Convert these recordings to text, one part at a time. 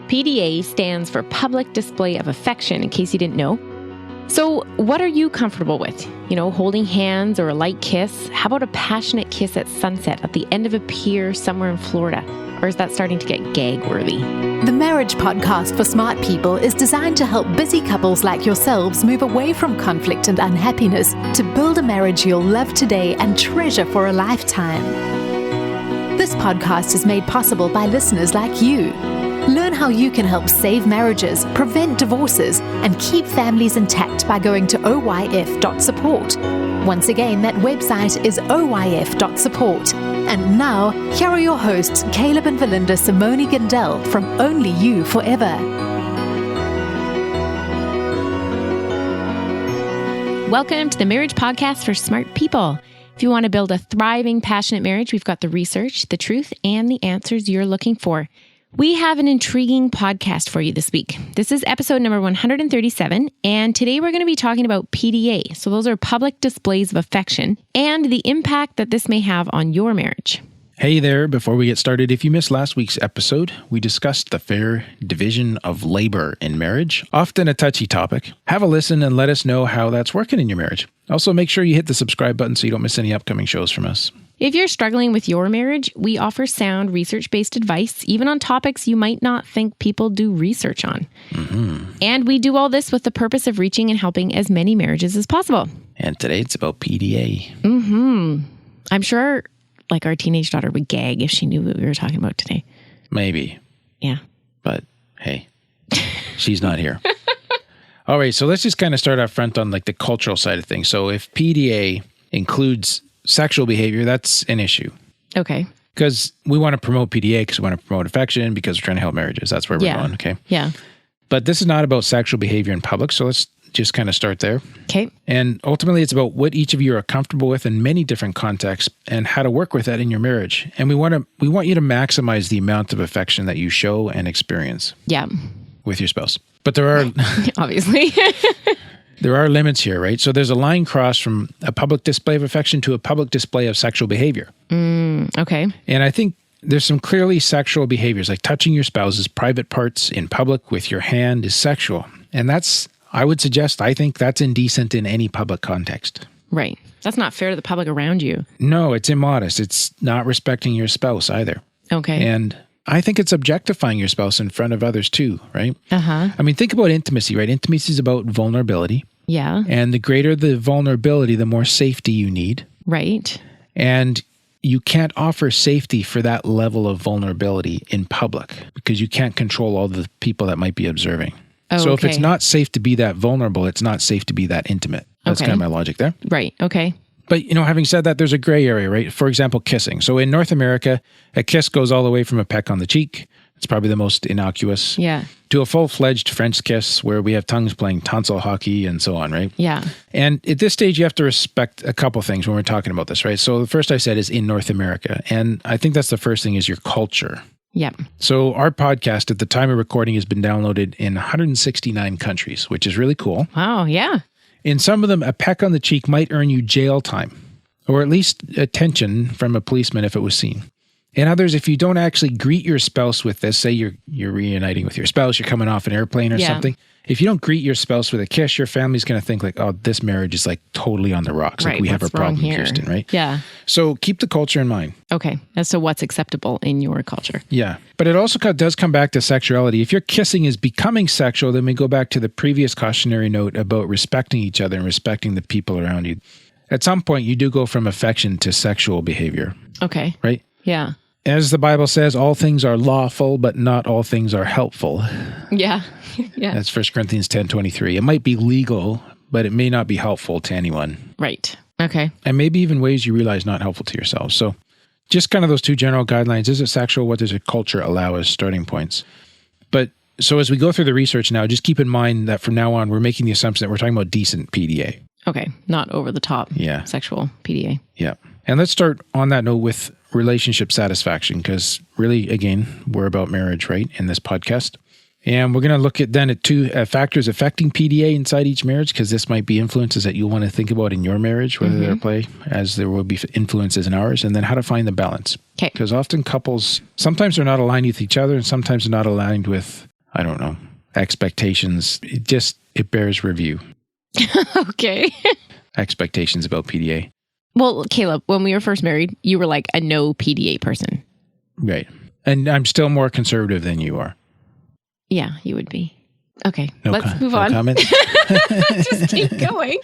PDA stands for Public Display of Affection, in case you didn't know. So what are you comfortable with? Holding hands or a light kiss? How about a passionate kiss at sunset at the end of a pier somewhere in Florida? Or is that starting to get gag-worthy? The Marriage Podcast for Smart People is designed to help busy couples like yourselves move away from conflict and unhappiness to build a marriage you'll love today and treasure for a lifetime. This podcast is made possible by listeners like you. Learn how you can help save marriages, prevent divorces, and keep families intact by going to oyf.support. Once again, that website is oyf.support. And now, here are your hosts, Caleb and Valinda Simone Gandel from Only You Forever. Welcome to the Marriage Podcast for Smart People. If you want to build a thriving, passionate marriage, we've got the research, the truth, and the answers you're looking for. We have an intriguing podcast for you this week. This is episode number 137, and today we're going to be talking about PDA. So those are public displays of affection and the impact that this may have on your marriage. Hey there, before we get started, if you missed last week's episode, we discussed the fair division of labor in marriage, often a touchy topic. Have a listen and let us know how that's working in your marriage. Also, make sure you hit the subscribe button so you don't miss any upcoming shows from us. If you're struggling with your marriage, we offer sound, research-based advice, even on topics you might not think people do research on. And we do all this with the purpose of reaching and helping as many marriages as possible. And today it's about PDA. I'm sure our teenage daughter would gag if she knew what we were talking about today. Maybe. Yeah. But hey, she's not here. All right, so let's just kind of start up front on the cultural side of things. So if PDA includes sexual behavior, that's an issue. Okay. Because we want to promote PDA because we want to promote affection because we're trying to help marriages. That's where we're going, okay? Yeah. But this is not about sexual behavior in public, so let's just kind of start there. Okay. And ultimately, it's about what each of you are comfortable with in many different contexts and how to work with that in your marriage. And we want you to maximize the amount of affection that you show and experience. Yeah. With your spouse. But there are... Obviously. There are limits here, right? So there's a line crossed from a public display of affection to a public display of sexual behavior. Okay. And I think there's some clearly sexual behaviors, like touching your spouse's private parts in public with your hand is sexual. And I think that's indecent in any public context. Right. That's not fair to the public around you. No, it's immodest. It's not respecting your spouse either. Okay. And I think it's objectifying your spouse in front of others too, right? Uh-huh. I mean, think about intimacy, right? Intimacy is about vulnerability. Yeah. And the greater the vulnerability, the more safety you need. Right. And you can't offer safety for that level of vulnerability in public because you can't control all the people that might be observing. Oh, so if okay. it's not safe to be that vulnerable, it's not safe to be that intimate. That's kind of my logic there. Right. Okay. But, having said that, there's a gray area, right? For example, kissing. So in North America, a kiss goes all the way from a peck on the cheek. It's probably the most innocuous. Yeah. To a full-fledged French kiss where we have tongues playing tonsil hockey and so on, right? Yeah. And at this stage, you have to respect a couple things when we're talking about this, right? So the first I said is in North America. And I think that's the first thing is your culture. Yeah. So our podcast at the time of recording has been downloaded in 169 countries, which is really cool. Wow. Yeah. In some of them, a peck on the cheek might earn you jail time, or at least attention from a policeman if it was seen. In others, if you don't actually greet your spouse with this, say you're reuniting with your spouse, you're coming off an airplane or something. If you don't greet your spouse with a kiss, your family's going to think oh, this marriage is totally on the rocks. Right. We have a problem, here? Kirsten, right? Yeah. So keep the culture in mind. Okay. As to what's acceptable in your culture. Yeah. But it also does come back to sexuality. If your kissing is becoming sexual, then we go back to the previous cautionary note about respecting each other and respecting the people around you. At some point, you do go from affection to sexual behavior. Okay. Right? Yeah. As the Bible says, all things are lawful, but not all things are helpful. Yeah. Yeah. That's 1 Corinthians 10:23. It might be legal, but it may not be helpful to anyone. Right. Okay. And maybe even ways you realize not helpful to yourself. So just kind of those two general guidelines. Is it sexual? What does a culture allow as starting points? But so as we go through the research now, just keep in mind that from now on, we're making the assumption that we're talking about decent PDA. Okay. Not over the top. Yeah. Sexual PDA. Yeah. And let's start on that note with relationship satisfaction, because really, again, we're about marriage, right, in this podcast. And we're going to look at two factors affecting PDA inside each marriage, because this might be influences that you'll want to think about in your marriage, whether they're play, as there will be influences in ours, and then how to find the balance. Okay. Because often couples, sometimes they're not aligned with each other, and sometimes they're not aligned with I don't know, expectations. It bears review. Okay. Expectations about PDA. Well, Caleb, when we were first married, you were like a no PDA person. Right. And I'm still more conservative than you are. Yeah, you would be. Okay, let's move no on. Comments? Just keep going.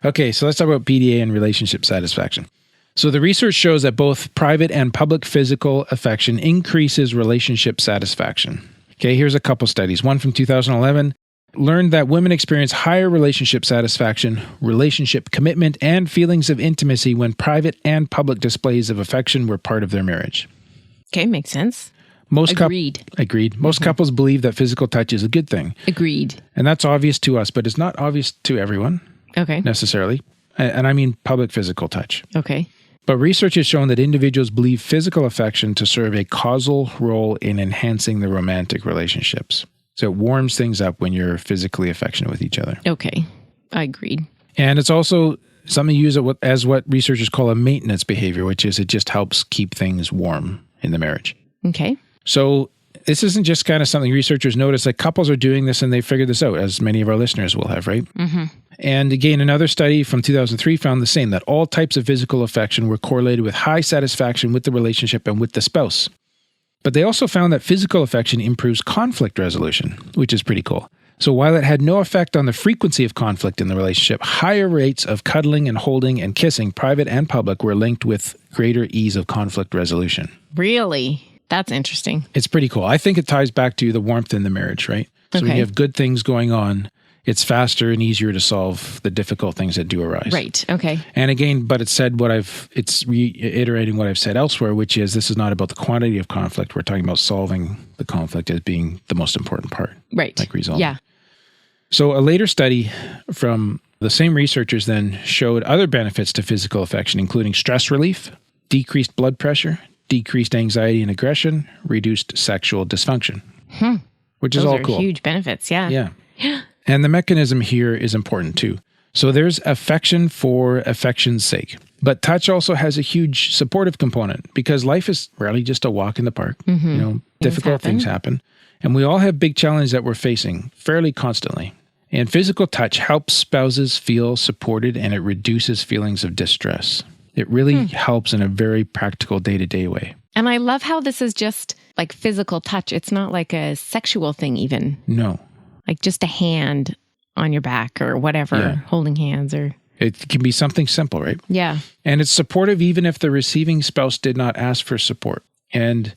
Okay, so let's talk about PDA and relationship satisfaction. So the research shows that both private and public physical affection increases relationship satisfaction. Okay, here's a couple studies. One from 2011 learned that women experience higher relationship satisfaction, relationship commitment, and feelings of intimacy when private and public displays of affection were part of their marriage. Okay, makes sense. Agreed. Most couples believe that physical touch is a good thing. Agreed. And that's obvious to us, but it's not obvious to everyone. Okay. Necessarily. And I mean public physical touch. Okay. But research has shown that individuals believe physical affection to serve a causal role in enhancing the romantic relationships. So it warms things up when you're physically affectionate with each other. Okay. I agreed. And it's also something used as what researchers call a maintenance behavior, which is it just helps keep things warm in the marriage. Okay. So this isn't just kind of something researchers notice, like couples are doing this and they figured this out, as many of our listeners will have, right? Mm-hmm. And again, another study from 2003 found the same, that all types of physical affection were correlated with high satisfaction with the relationship and with the spouse. But they also found that physical affection improves conflict resolution, which is pretty cool. So while it had no effect on the frequency of conflict in the relationship, higher rates of cuddling and holding and kissing, private and public, were linked with greater ease of conflict resolution. Really? That's interesting. It's pretty cool. I think it ties back to the warmth in the marriage, right? So when you have good things going on, it's faster and easier to solve the difficult things that do arise. Right. Okay. And again, but it's reiterating what I've said elsewhere, which is this is not about the quantity of conflict. We're talking about solving the conflict as being the most important part. Right. Like resolving. Yeah. So a later study from the same researchers then showed other benefits to physical affection, including stress relief, decreased blood pressure, decreased anxiety and aggression, reduced sexual dysfunction, which is all cool. Those are huge benefits, yeah. Yeah. And the mechanism here is important too. So there's affection for affection's sake. But touch also has a huge supportive component because life is rarely just a walk in the park. Mm-hmm. Difficult things happen. And we all have big challenges that we're facing fairly constantly. And physical touch helps spouses feel supported and it reduces feelings of distress. It really helps in a very practical day-to-day way. And I love how this is just like physical touch. It's not like a sexual thing even. No. Like just a hand on your back or whatever, holding hands or... It can be something simple, right? Yeah. And it's supportive even if the receiving spouse did not ask for support. And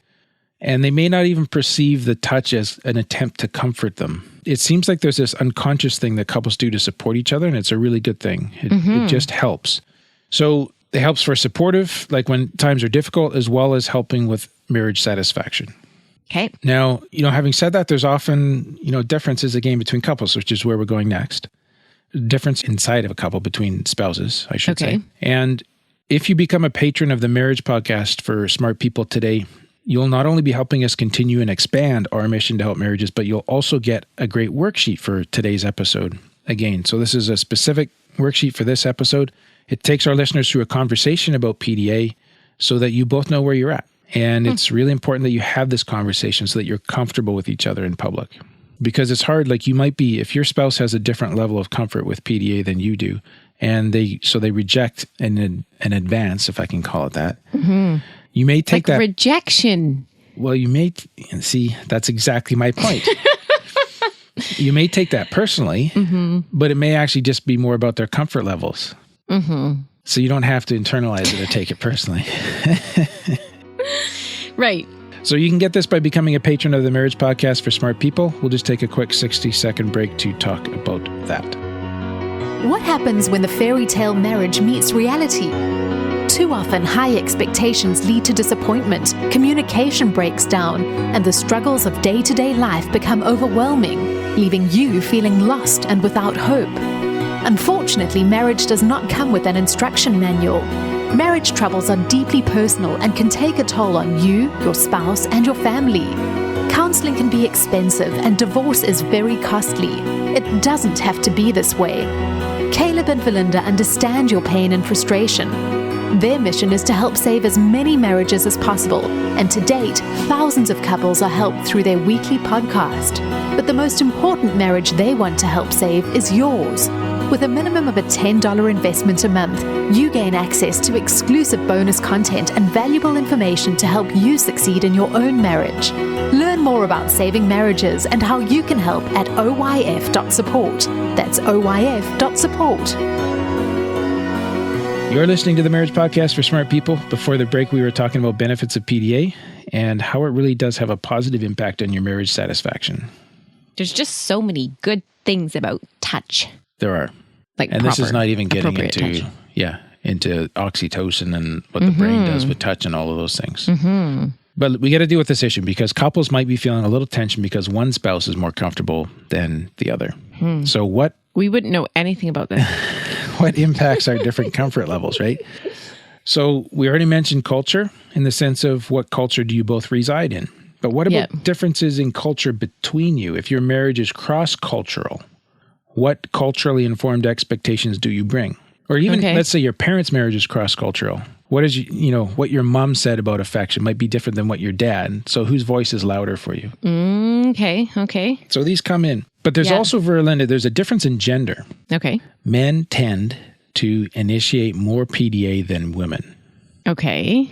they may not even perceive the touch as an attempt to comfort them. It seems like there's this unconscious thing that couples do to support each other, and it's a really good thing. It just helps. So it helps for supportive, like when times are difficult, as well as helping with marriage satisfaction. Okay. Now, having said that, there's often, differences again between couples, which is where we're going next. Difference inside of a couple between spouses, I should say. And if you become a patron of the Marriage Podcast for Smart People today, you'll not only be helping us continue and expand our mission to help marriages, but you'll also get a great worksheet for today's episode. Again, so this is a specific worksheet for this episode. It takes our listeners through a conversation about PDA so that you both know where you're at. And it's really important that you have this conversation so that you're comfortable with each other in public. Because it's hard, like you might be, if your spouse has a different level of comfort with PDA than you do, and they reject an advance, if I can call it that, you may take that... rejection. Well, you may... See, that's exactly my point. You may take that personally, but it may actually just be more about their comfort levels. So you don't have to internalize it or take it personally. Right. So you can get this by becoming a patron of the Marriage Podcast for Smart People. We'll just take a quick 60-second break to talk about that. What happens when the fairy tale marriage meets reality? Too often, high expectations lead to disappointment, communication breaks down, and the struggles of day-to-day life become overwhelming, leaving you feeling lost and without hope. Unfortunately, marriage does not come with an instruction manual. Marriage troubles are deeply personal and can take a toll on you, your spouse, and your family. Counseling can be expensive and divorce is very costly. It doesn't have to be this way. Caleb and Valinda understand your pain and frustration. Their mission is to help save as many marriages as possible, and to date, thousands of couples are helped through their weekly podcast. But the most important marriage they want to help save is yours. With a minimum of a $10 investment a month, you gain access to exclusive bonus content and valuable information to help you succeed in your own marriage. Learn more about saving marriages and how you can help at oyf.support. That's oyf.support. You're listening to the Marriage Podcast for Smart People. Before the break, we were talking about benefits of PDA and how it really does have a positive impact on your marriage satisfaction. There's just so many good things about touch. There are. And this is not even getting into oxytocin and what the brain does with touch and all of those things. Mm-hmm. But we got to deal with this issue because couples might be feeling a little tension because one spouse is more comfortable than the other. So what? We wouldn't know anything about this. What impacts our different comfort levels, right? So we already mentioned culture in the sense of what culture do you both reside in? But what about differences in culture between you? If your marriage is cross-cultural, what culturally informed expectations do you bring? Or even, let's say your parents' marriage is cross-cultural. What is, what your mom said about affection might be different than what your dad. So whose voice is louder for you? Okay. So these come in. But there's also, Verlinda, there's a difference in gender. Okay. Men tend to initiate more PDA than women. Okay.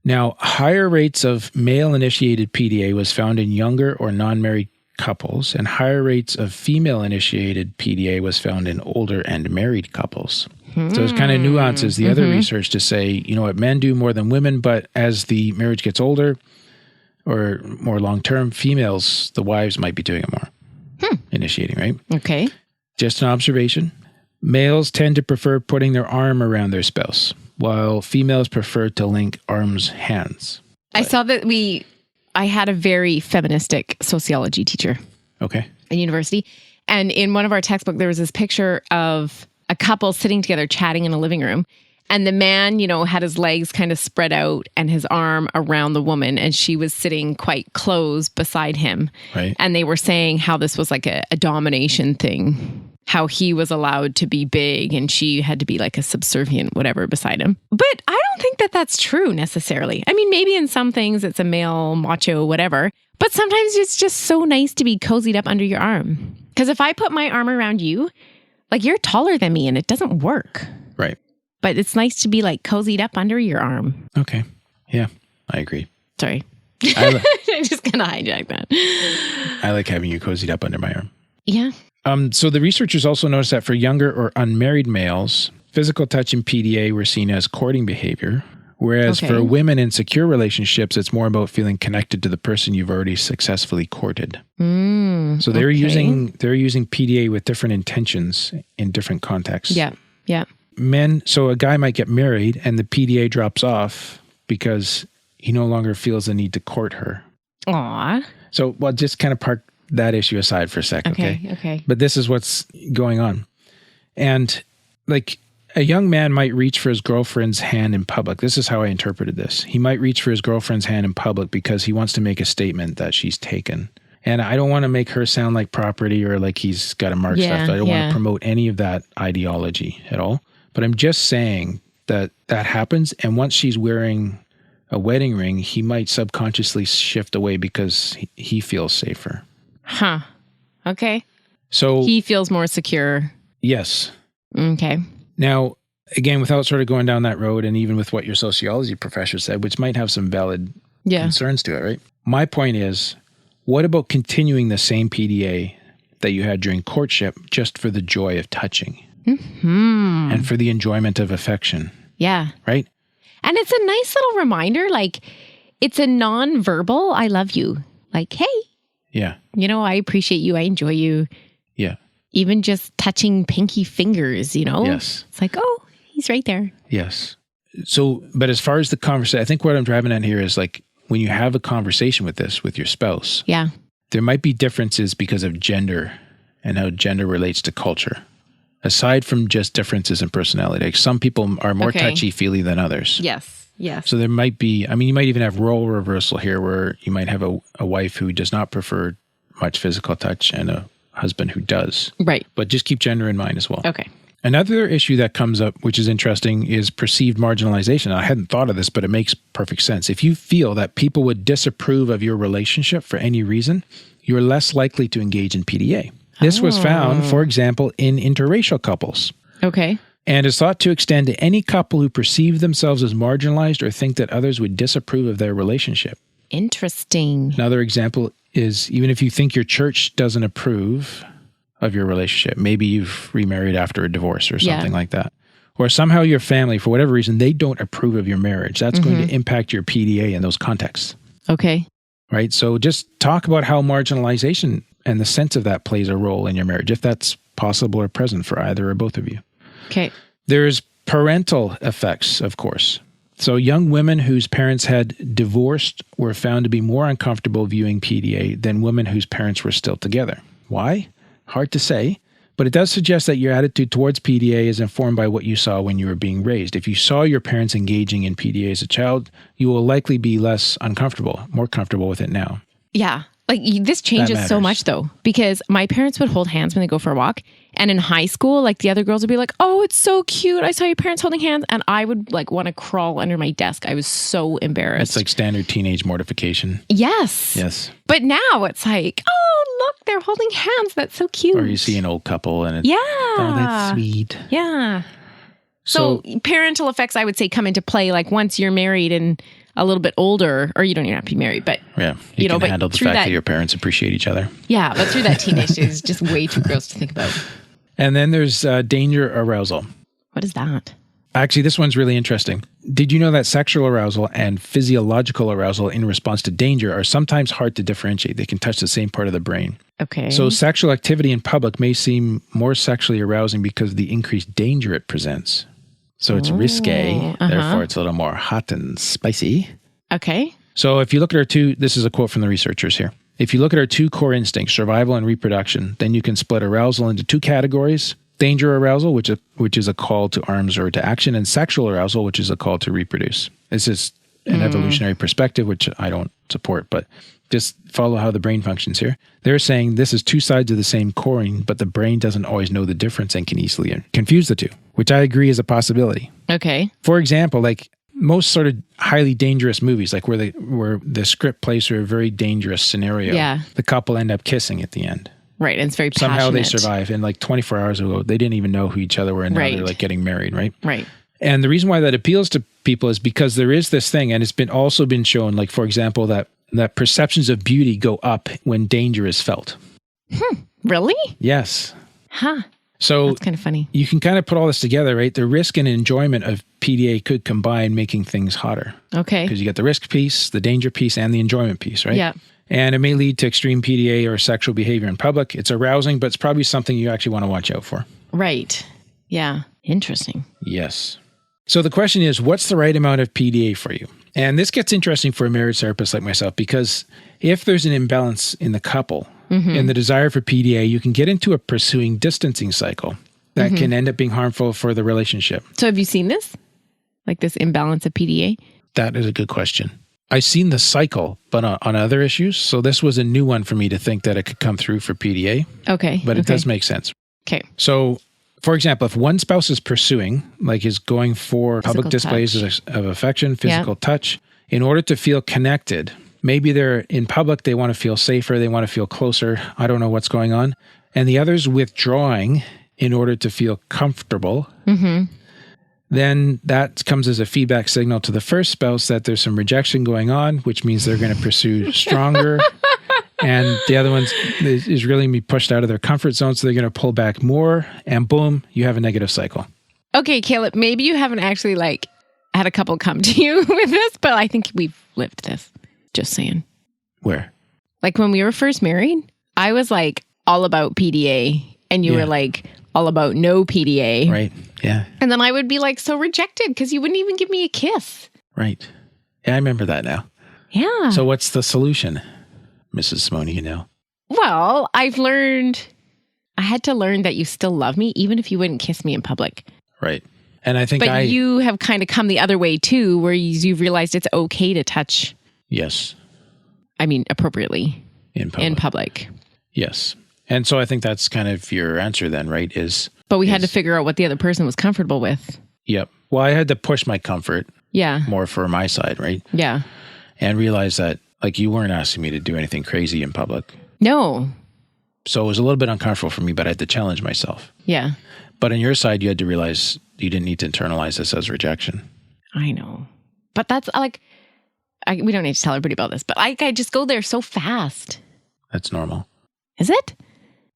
Now, higher rates of male-initiated PDA was found in younger or non-married couples, and higher rates of female-initiated PDA was found in older and married couples. So there's kind of nuances. The other research to say, men do more than women, but as the marriage gets older or more long-term, females, the wives might be doing it more. Initiating, right? Okay. Just an observation. Males tend to prefer putting their arm around their spouse, while females prefer to link arms, hands. I saw that I had a very feministic sociology teacher. Okay. In university. And in one of our textbooks, there was this picture of a couple sitting together chatting in a living room. And the man, had his legs kind of spread out and his arm around the woman. And she was sitting quite close beside him. Right. And they were saying how this was like a domination thing. How he was allowed to be big and she had to be like a subservient whatever beside him. But I don't think that that's true necessarily. I mean, maybe in some things it's a male, macho, whatever. But sometimes it's just so nice to be cozied up under your arm. Because if I put my arm around you, like you're taller than me and it doesn't work. Right. But it's nice to be like cozied up under your arm. Okay. Yeah, I agree. Sorry. I'm just going to hijack that. I like having you cozied up under my arm. Yeah. So the researchers also noticed that for younger or unmarried males, physical touch and PDA were seen as courting behavior, whereas for women in secure relationships, it's more about feeling connected to the person you've already successfully courted. So they're using PDA with different intentions in different contexts. Yeah. Men, so a guy might get married and the PDA drops off because he no longer feels the need to court her. Aw. So, just kind of park that issue aside for a second, okay? But this is what's going on. And like a young man might reach for his girlfriend's hand in public. This is how I interpreted this. He might reach for his girlfriend's hand in public because he wants to make a statement that she's taken. And I don't want to make her sound like property or like he's got to mark stuff. I don't want to promote any of that ideology at all. But I'm just saying that happens. And once she's wearing a wedding ring, he might subconsciously shift away because he feels safer. Huh. Okay. So he feels more secure. Yes. Okay. Now, again, without sort of going down that road and even with what your sociology professor said, which might have some valid concerns to it, right? My point is, what about continuing the same PDA that you had during courtship just for the joy of touching and for the enjoyment of affection? Yeah. Right? And it's a nice little reminder, like it's a non-verbal, I love you. Like, hey. Yeah. I appreciate you. I enjoy you. Yeah. Even just touching pinky fingers, Yes. It's like, oh, he's right there. Yes. So, but as far as the conversation, I think what I'm driving at here is like when you have a conversation with your spouse, there might be differences because of gender and how gender relates to culture. Aside from just differences in personality, like some people are more touchy-feely than others. Yes. So there might be, you might even have role reversal here where you might have a wife who does not prefer much physical touch and a husband who does. Right. But just keep gender in mind as well. Okay. Another issue that comes up, which is interesting, is perceived marginalization. I hadn't thought of this, but it makes perfect sense. If you feel that people would disapprove of your relationship for any reason, you're less likely to engage in PDA. This was found, for example, in interracial couples. Okay. And is thought to extend to any couple who perceive themselves as marginalized or think that others would disapprove of their relationship. Interesting. Another example is even if you think your church doesn't approve of your relationship, maybe you've remarried after a divorce or something like that, or somehow your family, for whatever reason, they don't approve of your marriage, that's going to impact your PDA in those contexts. Okay. Right? So just talk about how marginalization and the sense of that plays a role in your marriage, if that's possible or present for either or both of you. Okay. There's parental effects, of course. So young women whose parents had divorced were found to be more uncomfortable viewing PDA than women whose parents were still together. Why? Hard to say, but it does suggest that your attitude towards PDA is informed by what you saw when you were being raised. If you saw your parents engaging in PDA as a child, you will likely be less uncomfortable, more comfortable with it now. Yeah. Like this changes so much though, because my parents would hold hands when they go for a walk. And in high school, like the other girls would be like, oh, it's so cute. I saw your parents holding hands. And I would like want to crawl under my desk. I was so embarrassed. It's like standard teenage mortification. Yes. Yes. But now it's like, oh, look, they're holding hands. That's so cute. Or you see an old couple and it's, yeah. oh, that's sweet. Yeah. So parental effects, I would say, come into play like once you're married and a little bit older, or you don't even have to be married, but you can handle the fact that your parents appreciate each other. Yeah, but through that teenage stage is just way too gross to think about. And then there's danger arousal. What is that? Actually, this one's really interesting. Did you know that sexual arousal and physiological arousal in response to danger are sometimes hard to differentiate? They can touch the same part of the brain. Okay. So sexual activity in public may seem more sexually arousing because of the increased danger it presents. So it's risque, therefore it's a little more hot and spicy. Okay. So if you look at this is a quote from the researchers here. If you look at our two core instincts, survival and reproduction, then you can split arousal into two categories. Danger arousal, which is a call to arms or to action, and sexual arousal, which is a call to reproduce. This is an evolutionary perspective, which I don't support, but just follow how the brain functions here. They're saying this is two sides of the same coin, but the brain doesn't always know the difference and can easily confuse the two, which I agree is a possibility. Okay. For example, like most sort of highly dangerous movies, like where the script plays through a very dangerous scenario, the couple end up kissing at the end. Right, and it's very passionate. Somehow they survive, and like 24 hours ago, they didn't even know who each other were, and now they're like getting married, right? Right. And the reason why that appeals to people is because there is this thing, and it's also been shown, like for example, that perceptions of beauty go up when danger is felt. Really? Yes. Huh. So that's kind of funny. You can kind of put all this together, right? The risk and enjoyment of PDA could combine, making things hotter. Okay. Because you get the risk piece, the danger piece, and the enjoyment piece, right? Yeah. And it may lead to extreme PDA or sexual behavior in public. It's arousing, but it's probably something you actually want to watch out for. Right. Yeah. Interesting. Yes. So the question is, what's the right amount of PDA for you? And this gets interesting for a marriage therapist like myself, because if there's an imbalance in the couple and the desire for PDA, you can get into a pursuing distancing cycle that can end up being harmful for the relationship. So have you seen this? Like this imbalance of PDA? That is a good question. I've seen the cycle, but on other issues. So this was a new one for me to think that it could come through for PDA. Okay. But it does make sense. Okay. So, for example, if one spouse is pursuing, like is going for public displays of affection, physical touch, in order to feel connected, maybe they're in public, they want to feel safer, they want to feel closer. I don't know what's going on. And the other's withdrawing in order to feel comfortable. Then that comes as a feedback signal to the first spouse that there's some rejection going on, which means they're going to pursue stronger. And the other one is really be pushed out of their comfort zone, so they're going to pull back more. And boom, you have a negative cycle. Okay, Caleb, maybe you haven't actually like had a couple come to you with this, but I think we've lived this. Just saying. Where? Like when we were first married, I was like all about PDA, and you were like all about no PDA. Right. Yeah. And then I would be like so rejected because you wouldn't even give me a kiss. Right. Yeah, I remember that now. Yeah. So what's the solution, Mrs. Simone, you know? Well, I had to learn that you still love me, even if you wouldn't kiss me in public. Right. And I think But you have kind of come the other way too, where you've realized it's okay to touch. Yes. I mean, appropriately. In public. In public. Yes. And so I think that's kind of your answer then, right? Is But we had to figure out what the other person was comfortable with. Yep. Well, I had to push my comfort more for my side, right? Yeah. And realize that, like, you weren't asking me to do anything crazy in public. No. So it was a little bit uncomfortable for me, but I had to challenge myself. Yeah. But on your side, you had to realize you didn't need to internalize this as rejection. I know. But that's like, we don't need to tell everybody about this, but I just go there so fast. That's normal. Is it?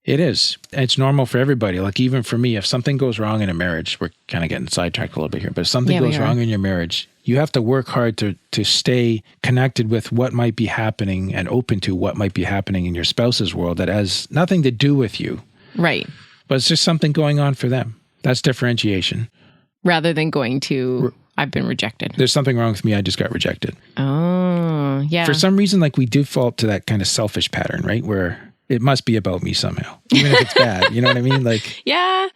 It is. It's normal for everybody. Like, even for me, if something goes wrong in a marriage, we're kind of getting sidetracked a little bit here, but if something goes wrong in your marriage, you have to work hard to stay connected with what might be happening and open to what might be happening in your spouse's world that has nothing to do with you. Right. But it's just something going on for them. That's differentiation. Rather than going to, I've been rejected. There's something wrong with me. I just got rejected. Oh, yeah. For some reason, like, we default to that kind of selfish pattern, right? Where it must be about me somehow, even if it's bad. You know what I mean? Like, yeah.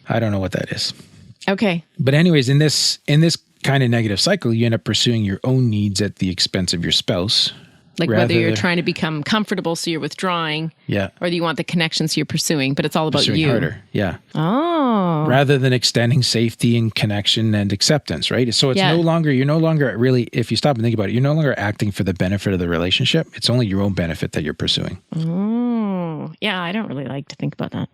I don't know what that is. Okay. But anyways, in this kind of negative cycle, you end up pursuing your own needs at the expense of your spouse. Like, whether you're trying to become comfortable, so you're withdrawing. Yeah. Or you want the connection, so you're pursuing, but it's all about you. Harder. Yeah. Oh. Rather than extending safety and connection and acceptance, right? So it's you're no longer really, if you stop and think about it, you're no longer acting for the benefit of the relationship. It's only your own benefit that you're pursuing. Oh. Yeah, I don't really like to think about that.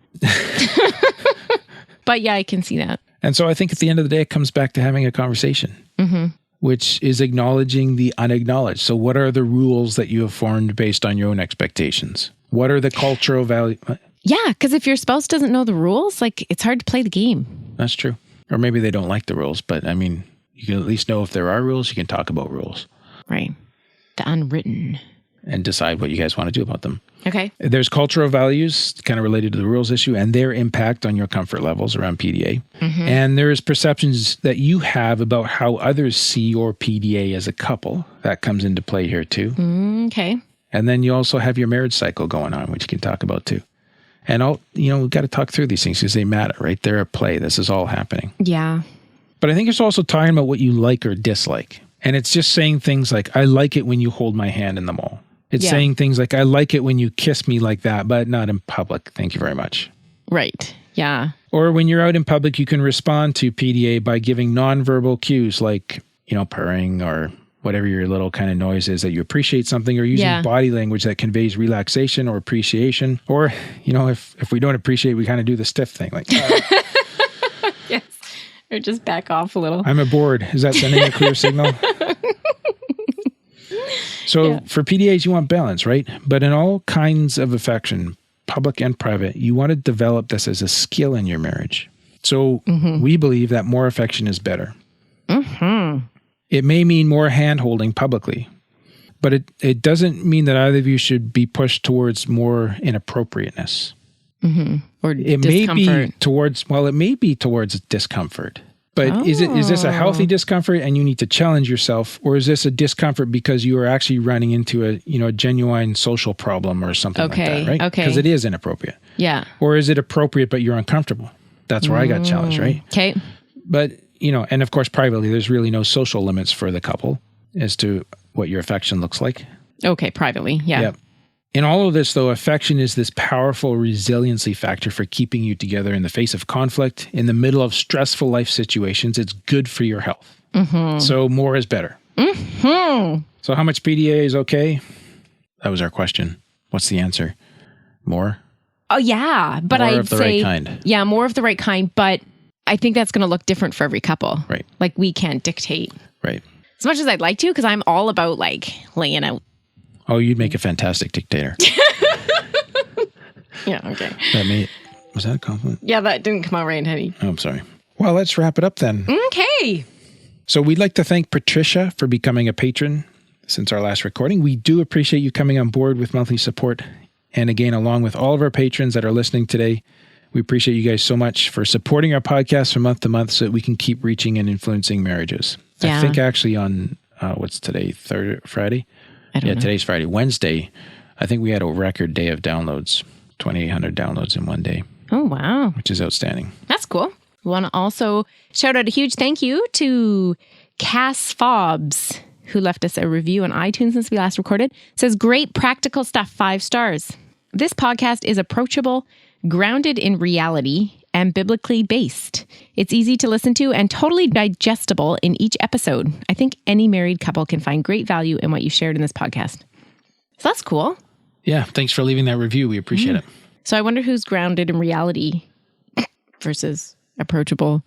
But yeah, I can see that. And so I think at the end of the day, it comes back to having a conversation. Mm-hmm. Which is acknowledging the unacknowledged. So what are the rules that you have formed based on your own expectations? What are the cultural values? Yeah, because if your spouse doesn't know the rules, like, it's hard to play the game. That's true. Or maybe they don't like the rules, but I mean, you can at least know if there are rules, you can talk about rules. Right. The unwritten. And decide what you guys want to do about them. Okay. There's cultural values kind of related to the rules issue and their impact on your comfort levels around PDA. Mm-hmm. And there's perceptions that you have about how others see your PDA as a couple. That comes into play here too. Okay. And then you also have your marriage cycle going on, which you can talk about too. And we've got to talk through these things because they matter, right? They're at play. This is all happening. Yeah. But I think it's also talking about what you like or dislike. And it's just saying things like, I like it when you hold my hand in the mall. It's saying things like, I like it when you kiss me like that, but not in public. Thank you very much. Right. Yeah. Or when you're out in public, you can respond to PDA by giving nonverbal cues like, purring or whatever your little kind of noise is that you appreciate something, or using body language that conveys relaxation or appreciation. Or, if we don't appreciate, we kind of do the stiff thing like, yes. Or just back off a little. I'm bored. Is that sending a clear signal? So for PDAs, you want balance, right? But in all kinds of affection, public and private, you want to develop this as a skill in your marriage. So we believe that more affection is better. Mm-hmm. It may mean more hand-holding publicly, but it doesn't mean that either of you should be pushed towards more inappropriateness. Mm-hmm. Or it discomfort. May be towards discomfort. But is this a healthy discomfort and you need to challenge yourself, or is this a discomfort because you are actually running into a genuine social problem or something like that, right? Okay. Because it is inappropriate. Yeah. Or is it appropriate but you're uncomfortable? That's where I got challenged, right? Okay. But, and of course, privately, there's really no social limits for the couple as to what your affection looks like. Okay, privately, yeah. Yep. In all of this, though, affection is this powerful resiliency factor for keeping you together in the face of conflict, in the middle of stressful life situations. It's good for your health. Mm-hmm. So more is better. Mm-hmm. So how much PDA is okay? That was our question. What's the answer? More? Oh, yeah. But more of the right kind. Yeah, more of the right kind. But I think that's going to look different for every couple. Right. Like, we can't dictate. Right. As much as I'd like to, because I'm all about, like, laying out. Oh, you'd make a fantastic dictator. Yeah, okay. Was that a compliment? Yeah, that didn't come out right, honey. Oh, I'm sorry. Well, let's wrap it up then. Okay. So we'd like to thank Patricia for becoming a patron since our last recording. We do appreciate you coming on board with monthly support. And again, along with all of our patrons that are listening today, we appreciate you guys so much for supporting our podcast from month to month so that we can keep reaching and influencing marriages. Yeah. I think actually on, what's today, Friday? I don't know. Today's Friday. Wednesday, I think we had a record day of downloads, 2,800 downloads in one day. Oh, wow. Which is outstanding. That's cool. We want to also shout out a huge thank you to Cass Fobbs, who left us a review on iTunes since we last recorded. It says, great practical stuff, 5 stars. This podcast is approachable, grounded in reality and biblically based. It's easy to listen to and totally digestible in each episode. I think any married couple can find great value in what you shared in this podcast. So that's cool. Yeah, thanks for leaving that review. We appreciate it. So I wonder who's grounded in reality versus approachable.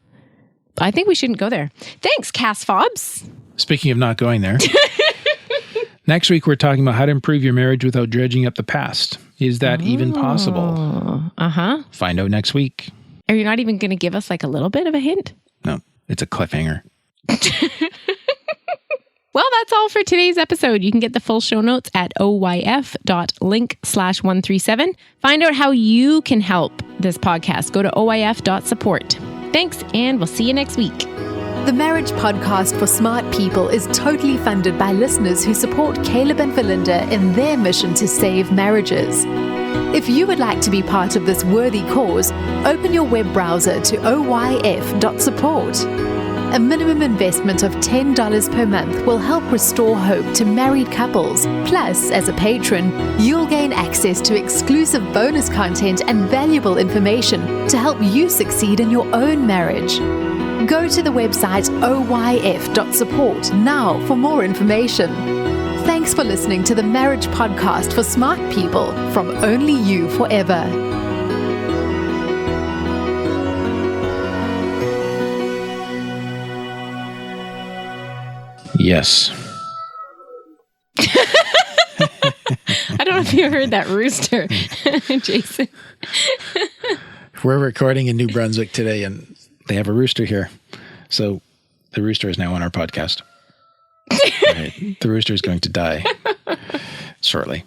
I think we shouldn't go there. Thanks, Cass Fobbs. Speaking of not going there, next week we're talking about how to improve your marriage without dredging up the past. Is that even possible? Uh-huh. Find out next week. Are you not even going to give us like a little bit of a hint? No, it's a cliffhanger. Well, that's all for today's episode. You can get the full show notes at oyf.link/137. Find out how you can help this podcast. Go to oyf.support. Thanks, and we'll see you next week. The Marriage Podcast for Smart People is totally funded by listeners who support Caleb and Valinda in their mission to save marriages. If you would like to be part of this worthy cause, open your web browser to oyf.support. A minimum investment of $10 per month will help restore hope to married couples. Plus, as a patron, you'll gain access to exclusive bonus content and valuable information to help you succeed in your own marriage. Go to the website oyf.support now for more information. Thanks for listening to the Marriage Podcast for Smart People from Only You Forever. Yes. I don't know if you heard that rooster, Jason. We're recording in New Brunswick today, and they have a rooster here. So the rooster is now on our podcast. Right. The rooster is going to die shortly.